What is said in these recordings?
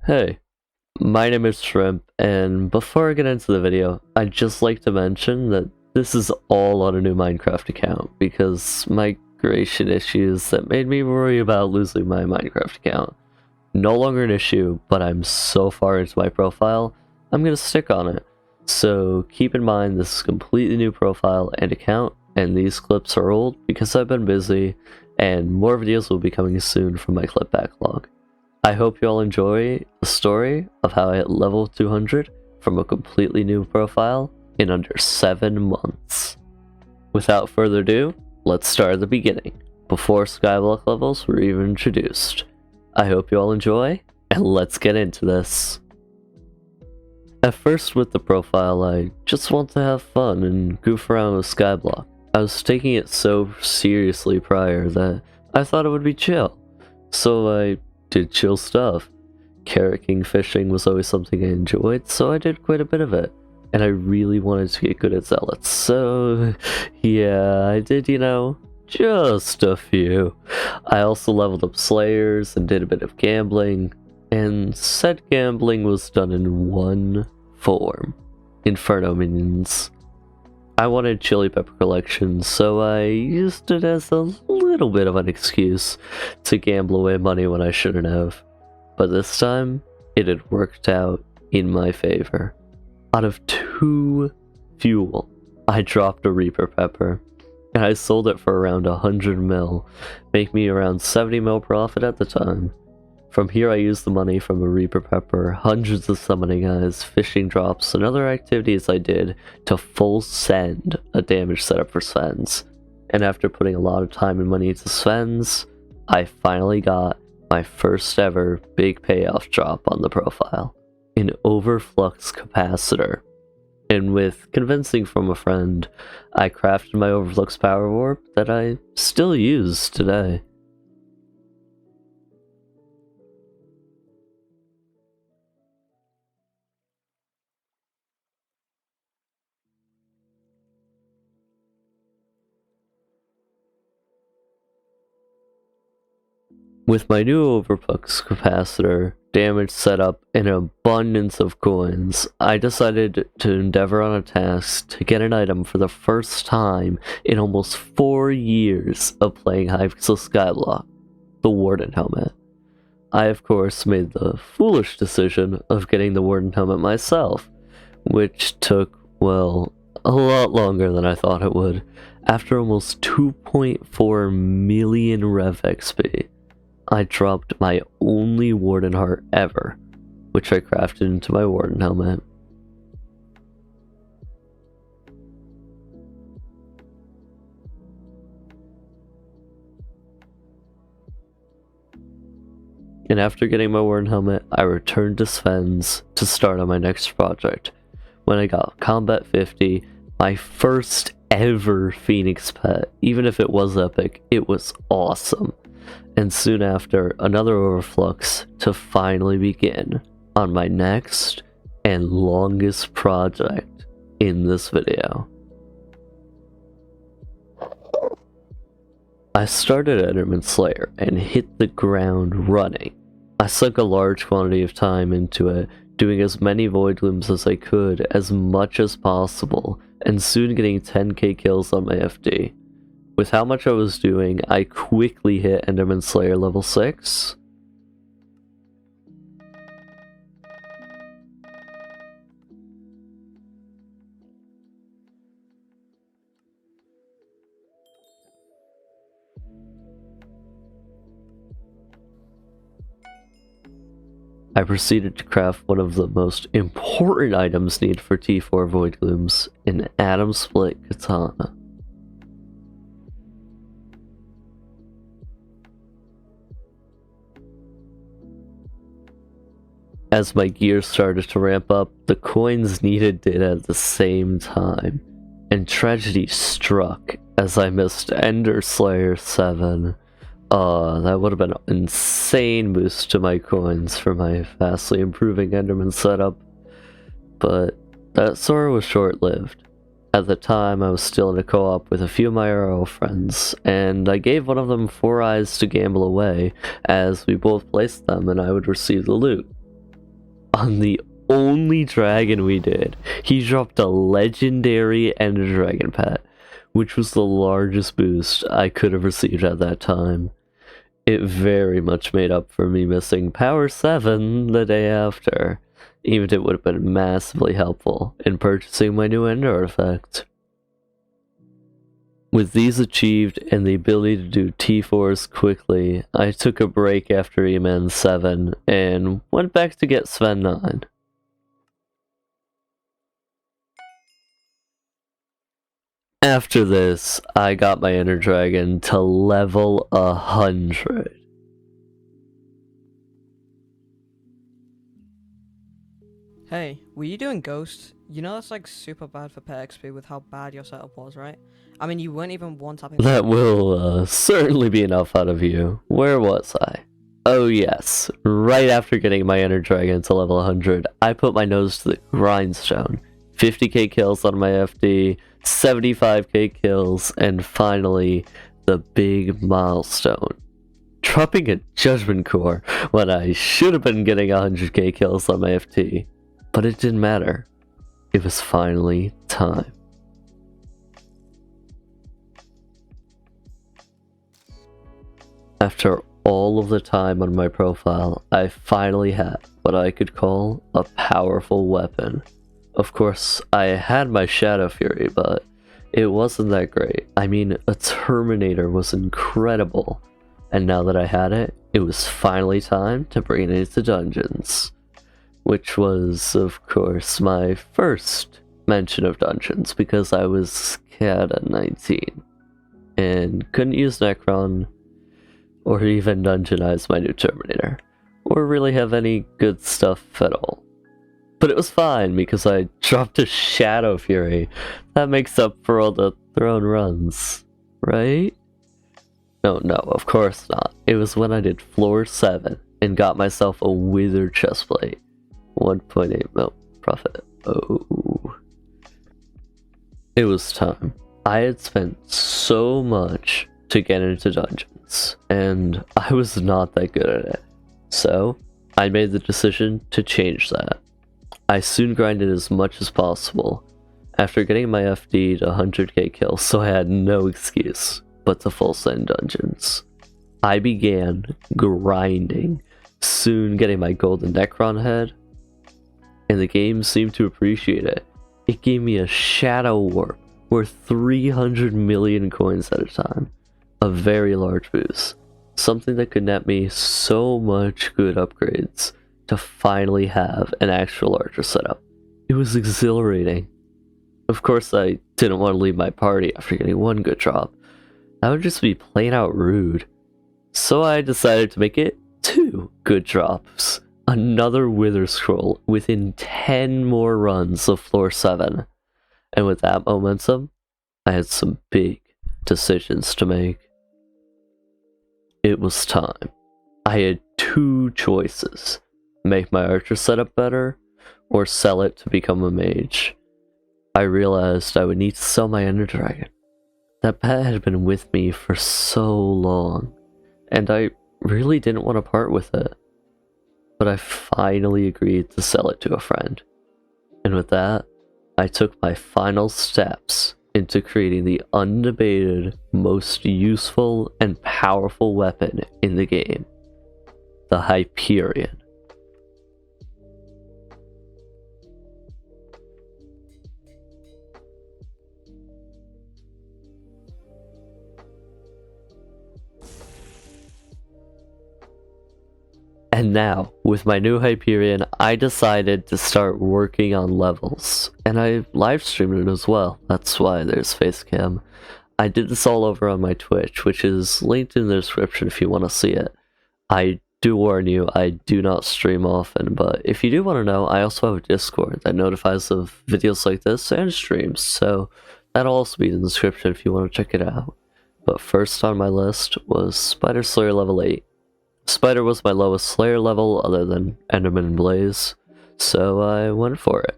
Hey, my name is Shrimp, and before I get into the video, I'd just like to mention that this is all on a new Minecraft account because migration issues that made me worry about losing my Minecraft account. No longer an issue, but I'm so far into my profile, I'm gonna stick on it. So keep in mind this is a completely new profile and account, and these clips are old because I've been busy, and more videos will be coming soon from my clip backlog. I hope you all enjoy the story of how I hit level 200 from a completely new profile in under 7 months. Without further ado, let's start at the beginning, before Skyblock levels were even introduced. I hope you all enjoy, and let's get into this. At first with the profile, I just want to have fun and goof around with Skyblock. I was taking it so seriously prior that I thought it would be chill, so I did chill stuff. Carrot king fishing was always something I enjoyed, so I did quite a bit of it. And I really wanted to get good at zealots, so yeah, I did, just a few. I also leveled up slayers and did a bit of gambling, and said gambling was done in one form: Inferno minions. I wanted chili pepper collection, so I used it as a little bit of an excuse to gamble away money when I shouldn't have. But this time, it had worked out in my favor. Out of 2 fuel, I dropped a Reaper Pepper, and I sold it for around 100 mil, making me around 70 mil profit at the time. From here I used the money from a Reaper Pepper, hundreds of summoning eyes, fishing drops, and other activities I did to full send a damage setup for Svens. And after putting a lot of time and money into Svens, I finally got my first ever big payoff drop on the profile: an overflux capacitor. And with convincing from a friend, I crafted my overflux power warp that I still use today. With my new overflux capacitor, damage setup, and an abundance of coins, I decided to endeavor on a task to get an item for the first time in almost 4 years of playing Hypixel Skyblock: the Warden helmet. I of course made the foolish decision of getting the Warden helmet myself, which took, well, a lot longer than I thought it would. After almost 2.4 million Rev XP, I dropped my only Warden heart ever, which I crafted into my Warden helmet. And after getting my Warden helmet, I returned to Sven's to start on my next project. When I got Combat 50, my first ever Phoenix pet. Even if it was epic, it was awesome. And soon after, another overflux to finally begin on my next and longest project in this video. I started Enderman Slayer and hit the ground running. I sunk a large quantity of time into it, doing as many void glooms as I could, as much as possible, and soon getting 10k kills on my FD. With how much I was doing, I quickly hit Enderman Slayer level 6. I proceeded to craft one of the most important items needed for T4 void glooms: an atom split katana. As my gear started to ramp up, the coins needed did at the same time, and tragedy struck as I missed Ender Slayer 7. That would have been an insane boost to my coins for my vastly improving Enderman setup, but that sorrow was short-lived. At the time, I was still in a co-op with a few of my IRL friends, and I gave one of them 4 eyes to gamble away, as we both placed them and I would receive the loot. on the only dragon we did. He dropped a legendary Ender Dragon pet, which was the largest boost I could have received at that time. It very much made up for me missing Power 7 the day after, even if it would have been massively helpful in purchasing my new Ender artifact. With these achieved and the ability to do T4s quickly, I took a break after Enderman 7 and went back to get Sven 9. After this, I got my Ender Dragon to level 100. Hey, were you doing Ghost? You know that's like super bad for pet XP with how bad your setup was, right? I mean, you weren't even one-tapping. That will certainly be enough out of you. Where was I? Oh yes, right after getting my Ender Dragon to level 100, I put my nose to the grindstone. 50k kills on my FD, 75k kills, and finally, the big milestone. Dropping a Judgment Core when I should have been getting 100k kills on my FT. But it didn't matter. It was finally time. After all of the time on my profile, I finally had what I could call a powerful weapon. Of course, I had my Shadow Fury, but it wasn't that great. I mean, a Terminator was incredible. And now that I had it, it was finally time to bring it into dungeons. Which was, of course, my first mention of dungeons, because I was CAD at 19. And couldn't use Necron, or even dungeonize my new Terminator, or really have any good stuff at all. But it was fine, because I dropped a Shadow Fury. That makes up for all the throne runs, right? No, of course not. It was when I did floor 7 and got myself a Wither chestplate. 1.8 mil profit. Oh. It was time. I had spent so much to get into dungeons, and I was not that good at it. So, I made the decision to change that. I soon grinded as much as possible, after getting my FD to 100k kills, so I had no excuse but to full send dungeons. I began grinding, soon getting my golden Necron head, and the game seemed to appreciate it. It gave me a Shadow Warp worth 300 million coins at a time, a very large boost, something that could net me so much good upgrades to finally have an actual larger setup. It was exhilarating. Of course, I didn't want to leave my party after getting one good drop. That would just be plain out rude. So I decided to make it 2 good drops. Another Wither Scroll within 10 more runs of floor 7. And with that momentum, I had some big decisions to make. It was time. I had 2 choices. Make my archer setup better, or sell it to become a mage. I realized I would need to sell my Ender Dragon. That pet had been with me for so long, and I really didn't want to part with it. But I finally agreed to sell it to a friend. And with that, I took my final steps into creating the undebated most useful and powerful weapon in the game, the Hyperion. And now, with my new Hyperion, I decided to start working on levels. And I live streamed it as well. That's why there's Facecam. I did this all over on my Twitch, which is linked in the description if you want to see it. I do warn you, I do not stream often, but if you do want to know, I also have a Discord that notifies of videos like this and streams, so that'll also be in the description if you want to check it out. But first on my list was Spider Slayer level 8. Spider was my lowest Slayer level other than Enderman and Blaze, so I went for it.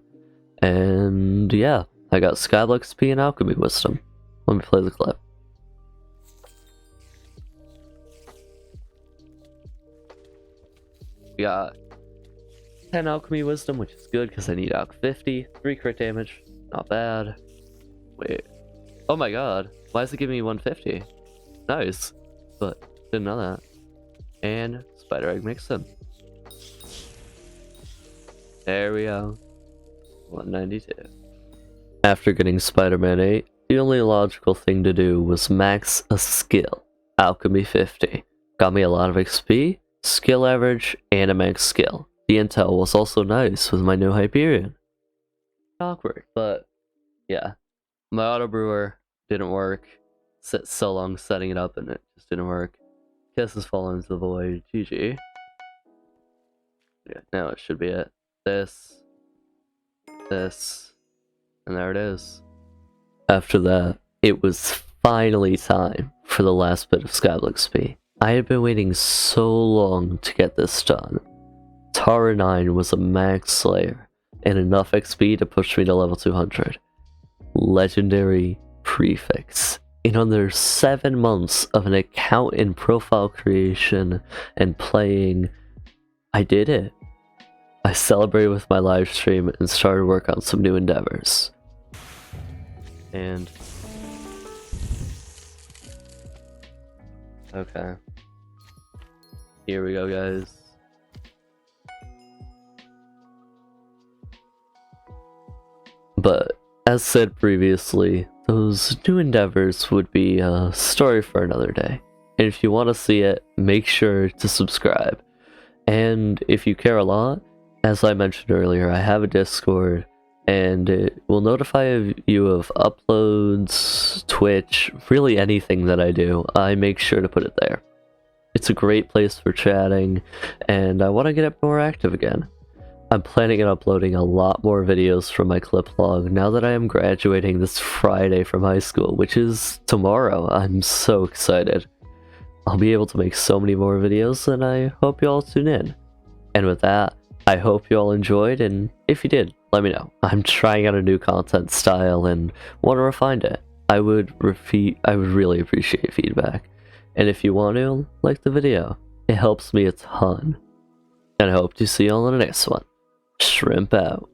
And yeah, I got Skyblock XP and Alchemy Wisdom. Let me play the clip. We got 10 alchemy wisdom, which is good because I need alch 50. 3 crit damage, not bad. Wait. Oh my god. Why is it giving me 150? Nice. But didn't know that. And spider egg mixin. There we go. 192. After getting Spider-Man 8, the only logical thing to do was max a skill. Alchemy 50. Got me a lot of XP, skill average, and a max skill. The intel was also nice with my new Hyperion. Awkward, but yeah. My auto brewer didn't work. Set so long setting it up and it just didn't work. Kiss has fallen into the void. GG. Yeah, now it should be it. This, and there it is. After that, it was finally time for the last bit of Skyblock XP. I had been waiting so long to get this done. Tara 9 was a max Slayer, and enough XP to push me to level 200. Legendary Prefix. In under 7 months of an account and profile creation and playing, I did it. I celebrated with my live stream and started work on some new endeavors. And okay, here we go, guys. But as said previously, those new endeavors would be a story for another day. And if you want to see it, make sure to subscribe. And if you care a lot, as I mentioned earlier, I have a Discord, and it will notify you of uploads, Twitch, really anything that I do. I make sure to put it there. It's a great place for chatting, and I want to get it more active again. I'm planning on uploading a lot more videos from my clip log now that I am graduating this Friday from high school, which is tomorrow. I'm so excited. I'll be able to make so many more videos, and I hope you all tune in. And with that, I hope you all enjoyed, and if you did, let me know. I'm trying out a new content style and want to refine it. I would really appreciate feedback. And if you want to, like the video. It helps me a ton. And I hope to see you all in the next one. Shrimp out.